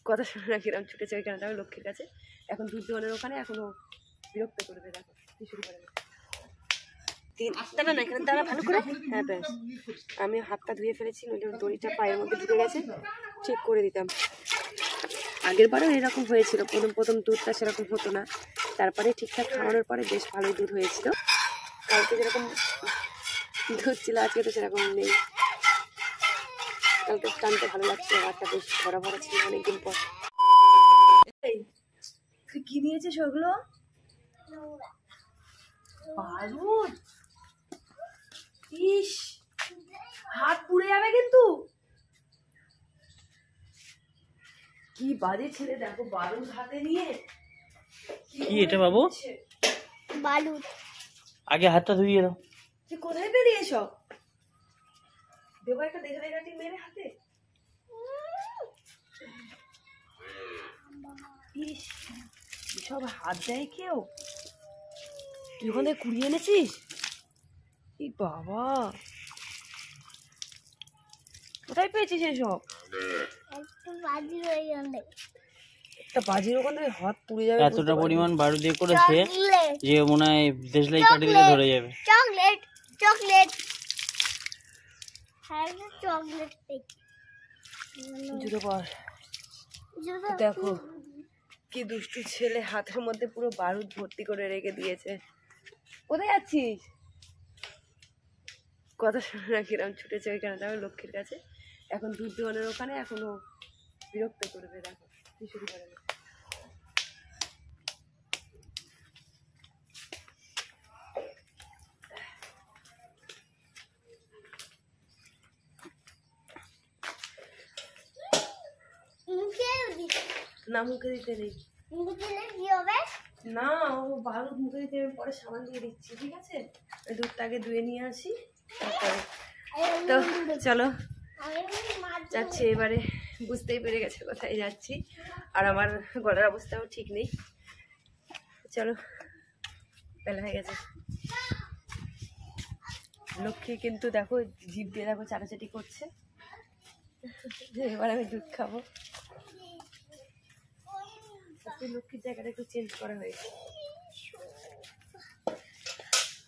কথা শুনে না কিরম ছুটেছে ওইখানে যাবে লক্ষ্মীর কাছে। এখন দুধ দোকানের ওখানে এখনো বিরক্ত করবে, দেখো কি শুরু করে। দাঁড়া না এখানে দাঁড়া ভালো করে। হ্যাঁ ব্যাস, আমি হাতটা ধুয়ে ফেলেছি, নইলে দড়িটা পায়ের মধ্যে ঢুকে গেছে, চেক করে দিতাম। আগের বারেও এরকম হয়েছিল, প্রথম প্রথম দুধটা সেরকম হতো না, তারপরে ঠিকঠাক খাওয়ানোর পরে বেশ ভালোই দুধ হয়েছিল। কালকে যেরকম দুধ ছিল আজকে তো সেরকম নেই। কালকে টানতে ভালো লাগছিল, রাতটা বেশ ভরা ভরা ছিল অনেকদিন পর। তুই কি নিয়েছিস ওগুলো? বারুদ। ইস, হাত পুড়ে যাবে কিন্তু। কি বাজে ছেলে, দেখো বারুদ হাতে নিয়ে। কি এটা বাবু? বালুদ। আগে হাতটা ধুইয়ে দাও। তুই কোথায় পেলি এসব? দেবো একটা দেখা দেখাটি মেরে হাতে। ইস, এসব হাত দেয় কেউ? তুই ওখান থেকে কুড়িয়ে এনেছিস? এই বাবা, কোথায় পেয়েছিস এসব? একটা বাজির ওখানে হাত পুড়ে যাবে। এতটা পরিমাণ বারু দিয়ে করেছে যে মনে হয় দেশলাই কাটি দিলে ধরে যাবে। চকলেট চকলেট হ্যাঁ চকলেট জুতো পর। দেখো কি দুষ্টু ছেলে, হাতের মধ্যে পুরো বারুদ ভর্তি করে রেখে দিয়েছে। কোথায় যাচ্ছিস? কথা শুনে না কিরম ছুটেছে ওইখানে যাবে লক্ষ্মীর কাছে। এখন দুধ দোকানের ওখানে এখনো বিরক্ত করবে, দেখো কি শুরু করে। না মুখে দিতে নেই, না ও বারুদ মুখে দিতে পরে সাবান দিয়ে দিচ্ছি, ঠিক আছে? ওই দুধটা আগে ধুয়ে নিয়ে আসি তারপরে। তো চলো যাচ্ছি এবারে, বুঝতেই পেরে গেছে কোথায় যাচ্ছি, আর আমার গলার অবস্থাও ঠিক নেই। চলো, বেলা হয়ে গেছে। লক্ষ্মী কিন্তু দেখো জিভ দিয়ে দেখো চাটাচাটি করছে। এবার আমি দুধ খাবো। লক্ষ্মীর জায়গাটা একটু চেঞ্জ করা হয়েছে,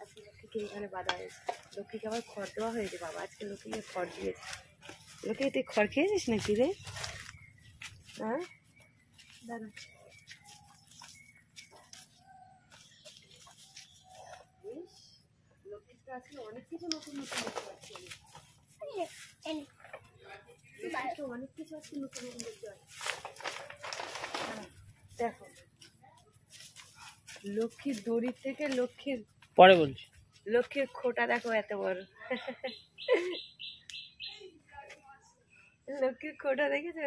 আজকে লক্ষ্মীকে এখানে বাঁধা হয়েছে। লক্ষ্মীকে আবার খড় দেওয়া হয়েছে, বাবা আজকে লক্ষ্মীকে খড় দিয়েছে। লক্ষ্মী তুই খড় খেয়েছিস নাকি রে? হ্যাঁ দাঁড়া, লক্ষ্মীর তো আজকে অনেক কিছু নতুন নতুন দেখতে পাচ্ছি, অনেক কিছু আজকে নতুন নতুন দেখতে পাচ্ছি। দেখো লক্ষ্মীর দড়ি থেকে লক্ষ্মীর পরে বলছি। লক্ষ্মীর খোটা দেখো এত বড়। লক্ষ্মীর খোটা দেখেছো?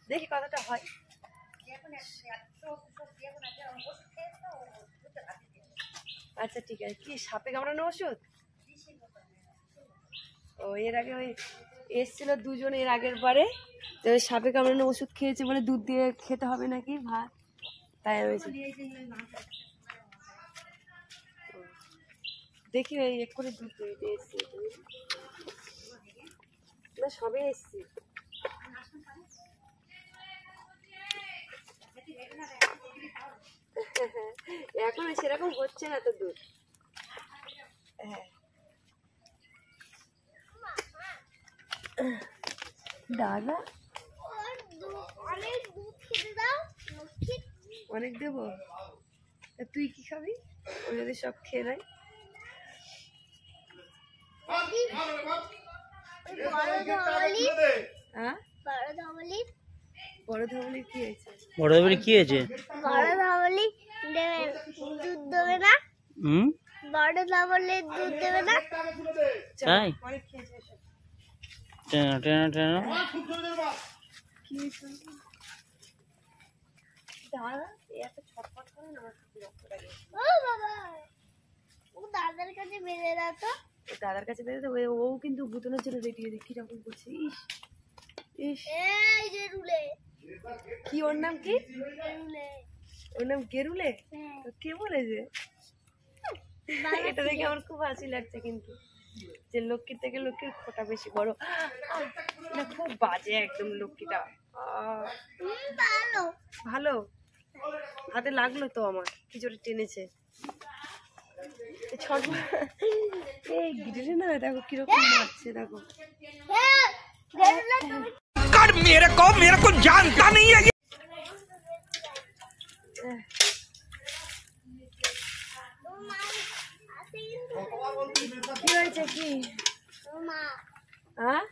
দেখি কতটা হয়। আচ্ছা ঠিক আছে। কি সাপে কামড়ানো ওষুধ? ও এর আগে ওই এসছিল দুজন এর আগের বারে, তো ওই সাপে কামড়ানো ওষুধ খেয়েছে বলে দুধ দিয়ে খেতে হবে নাকি ভাত, তাই হয়েছে। দেখি ওই এক্ষুনি দুধ দিয়ে এসছি না, সবে এসছি। এখন সেরকম হচ্ছে না তো দুধ। হ্যাঁ দাদা অনেক দেবো, তুই কি খাবি? ও যদি সব খেয়ে নেয়। বড় ধবলির কি হয়েছে? বড় ধবলি কি হয়েছে? বড় ধবলি দুধ দেবে না। বড় ধবলির দুধ দেবে না, তাই টেনা টেনা টেনা। দাদার কাছে বেঁধে দাও তো। দাদার কাছে বেঁধে দেবো। ও কিন্তু গুতনের জন্য রেডি হয়ে কি রকম করছে। ইস ইস, এই যে রুলে। কি ওর নাম কি? ওর নাম গেরুলে? হ্যাঁ। তো কে বলেছে? এটা দেখে আমার খুব হাসি লাগছে কিন্তু, যে লক্ষ্মীর থেকে লক্ষ্মীর খোটা বেশি বড়। না খুব বাজে একদম লক্ষ্মীটা। ভালো। ভালো হাতে লাগলো তো, আমার কি জোরে টেনেছে। এই গিরিলে না দেখো কিরকম মারছে, দেখো। হ্যাঁ, গেরুলে তুমি कर मेरे को जानता नहीं है। তোমার মা আছে কিন্তু কি হয়েছে কি? তোমার মা হ্যাঁ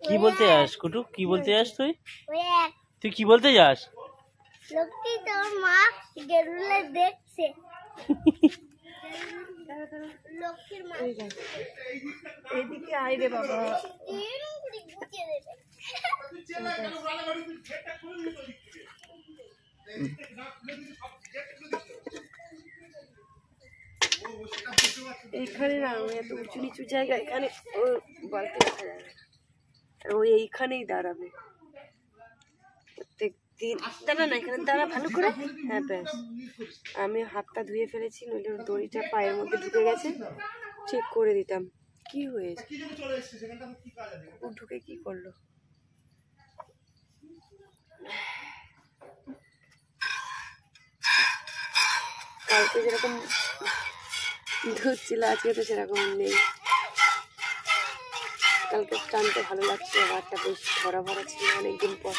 কি বলতে যাস কুটু? কি বলতে যাস তুই? ওই এক তুই কি বলতে যাস? লক্ষ্মী তোর মা গেরুলে দেখছে। লক্ষ্মীর মা এইদিকে আয় রে বাবা। এরকম করে গুছিয়ে দেবে। এইখানে না এত উঁচু নিচু জায়গা, এখানে ও বালতি রাখা যাবে না। আর ও এইখানেই দাঁড়াবে প্রত্যেক দিন। দাঁড়া না, এখানে দাঁড়া ভালো করে। হ্যাঁ ব্যাস, আমি হাতটা ধুয়ে ফেলেছি, নইলে ওর দড়িটা পায়ের মধ্যে ঢুকে গেছে, ঠিক করে দিতাম। কি হয়েছে? ও ঢুকে কি করলো? কালকে যেরকম দুধ ছিল আজকে তো সেরকম নেই। কালকে টানতে ভালো লাগছিল, ভাতটা বেশ ভরা ভরা ছিল অনেকদিন পর।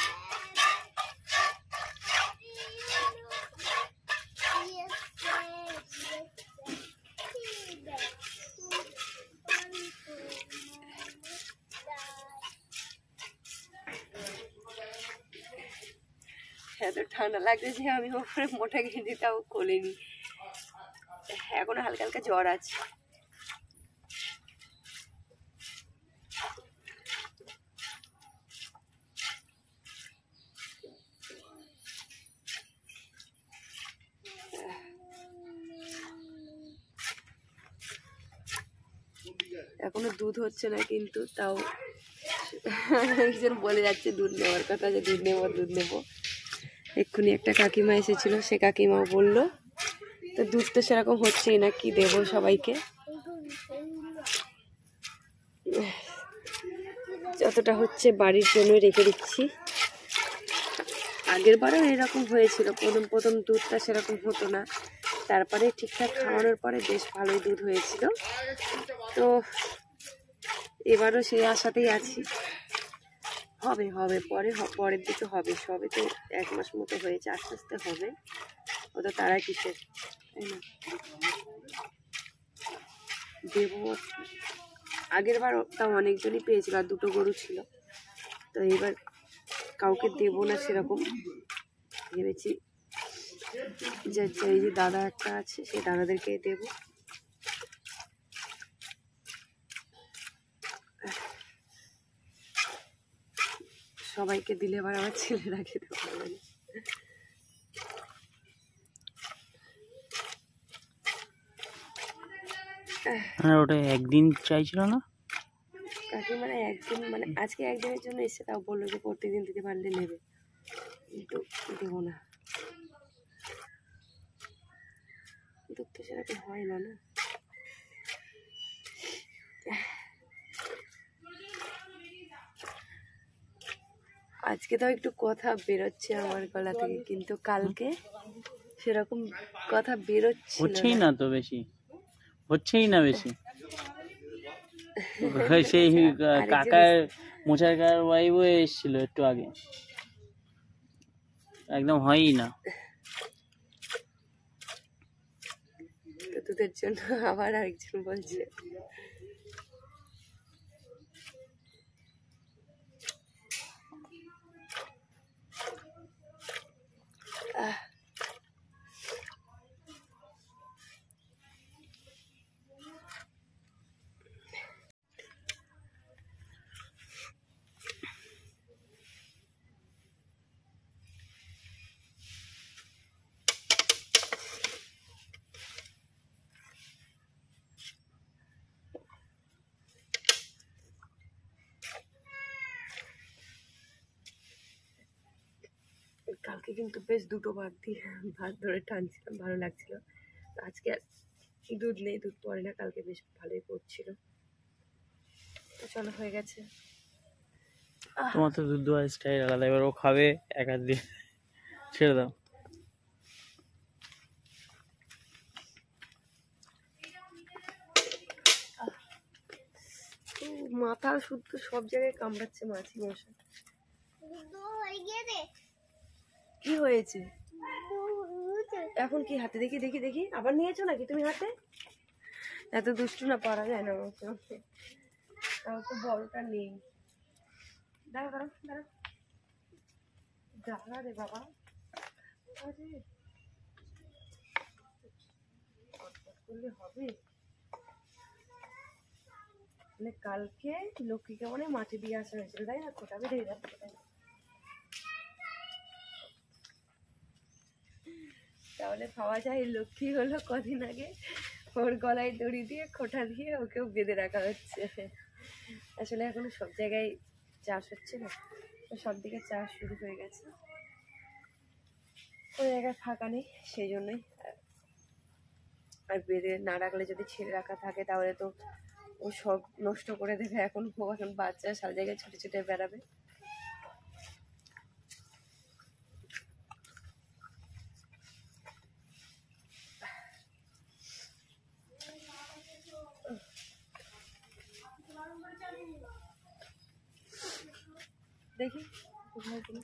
এত ঠান্ডা লাগছে যে আমি ওপরে মোটা গেঞ্জিটাও খুলিনি, এখনো হালকা হালকা জ্বর আছে। এখনো দুধ হচ্ছে না কিন্তু তাও একজন বলে যাচ্ছে দুধ নেওয়ার কথা, যে দুধ নেবো দুধ নেবো। এক্ষুনি একটা কাকিমা এসেছিল, সে কাকিমাও বললো তো দুধ তো সেরকম হচ্ছেই না, কি দেবো সবাইকে। যতটা হচ্ছে বাড়ির জন্য রেখে দিচ্ছি। আগের বারেও এরকম হয়েছিল, প্রথম প্রথম দুধটা সেরকম হতো না, তারপরে ঠিকঠাক খাওয়ানোর পরে বেশ ভালোই দুধ হয়েছিল। তো এবারও সেই আশাতেই আছি, হবে হবে পরে পরের দিকে হবে। সবে তো 1 মাস মতো হয়েছে, আস্তে আস্তে হবে, অত তারা কিসের, তাই না? দেবো। আগের বার তাও অনেকজনই পেয়েছিল, আর 2টো গরু ছিল, তো এবার কাউকে দেবো না সেরকম ভেবেছি। যে এই যে দাদা একটা আছে, সেই দাদাদেরকে দেবো। সবাইকে দিলে আবার আমার ছেলেরা খেতে পারবে না। হ্যাঁ, ওটা একদিন চাইছিল না কাকিমারা একদিন, মানে আজকে একদিনের জন্য এসে, তাও বললো যে প্রত্যেকদিন দিতে পারলে নেবে, কিন্তু দেবো না। দুধ তো সেরকম হয় না, না। আজকে তো একটু কথা বেরোচ্ছে আমার গলা থেকে, কিন্তু কালকে সেরকম কথা বেরোচ্ছে হচ্ছেই না তো, বেশি হচ্ছেই না বেশি। সেই কাকার মোচাকার ওয়াইফও এসেছিল একটু আগে, একদম হয়ই না। তো তোদের জন্য আবার আরেকজন বলছে কালকে কিন্তু বেশ দুটো ভাত ধরে টানছিলাম, ভালো লাগছিল। আজকে আর দুধ নেই, দুধ পড়ে না, কালকে বেশ ভালোই পড়ছিল। তো চলো হয়ে গেছে। তোমার তো দুধ দেওয়ার স্টাইল আলাদা, এবার ও খাবে এক হাত দিয়ে, ছেড়ে দাও। মাথা শুদ্ধ সব জায়গায় কামড়াচ্ছে মাছি মশা। কি হয়েছে এখন? কি হাতে দেখি দেখি দেখি, আবার নিয়েছো নাকি তুমি হাতে? এত দুষ্টু না, পারা যায় না আমাকে। আমার তো বড়টা নেই। দাঁড়া দাঁড়া দাঁড়া দাঁড়া রে বাবা। করলে হবে? মানে কালকে লক্ষ্মীকে মানে মাটি দিয়ে আসা হয়েছিল, তাই না? খোটা বেঁধে যাচ্ছে। তাহলে পাওয়া যায় লক্ষ্মী হলো কদিন আগে ওর গলায় দড়ি দিয়ে খোটা দিয়ে ওকেও বেঁধে রাখা হচ্ছে। আসলে এখনো সব জায়গায় চাষ হচ্ছে না, তো সব দিকে চাষ শুরু হয়ে গেছে, ওই জায়গায় ফাঁকা নেই, সেই জন্যই। আর বেঁধে না রাখলে যদি ছেড়ে রাখা থাকে তাহলে তো ও সব নষ্ট করে দেবে। এখন বাচ্চা সারা জায়গায় ছুটে ছুটে বেড়াবে। দেখি কোথায় গেল।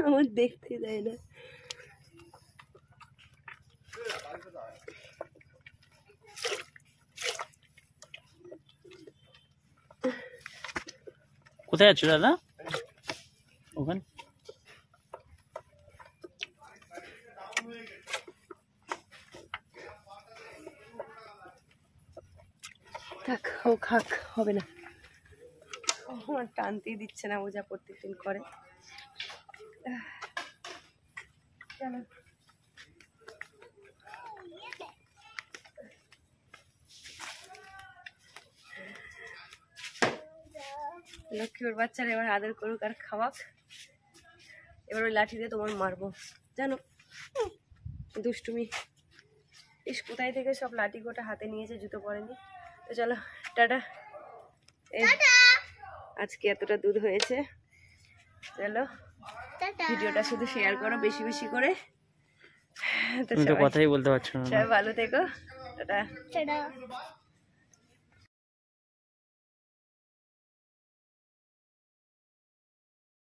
আমার দেখতে দেয় না। কোথায় আছো দাদা? ওখানে থাক, ও খাক, হবে না। আমার টানতেই দিচ্ছে না, ও যা প্রত্যেকদিন করে। চলো লক্ষ্মী ওর বাচ্চারা এবার আদর করুক আর খাওয়াক। এবার ওই লাঠি দিয়ে তোমার মারবো, জানো? দুষ্টুমি। ইস, কোথায় থেকে সব লাঠি গোটা হাতে নিয়েছে, জুতো পরেনি। তো চলো টাটা। আজকে এতটা দুধ হয়েছে, চলো ভিডিওটা শুধু শেয়ার করো বেশি বেশি করে। তো তুমি তো কথাই বলতে পারছো না। সবাই ভালো থেকো, টাটা।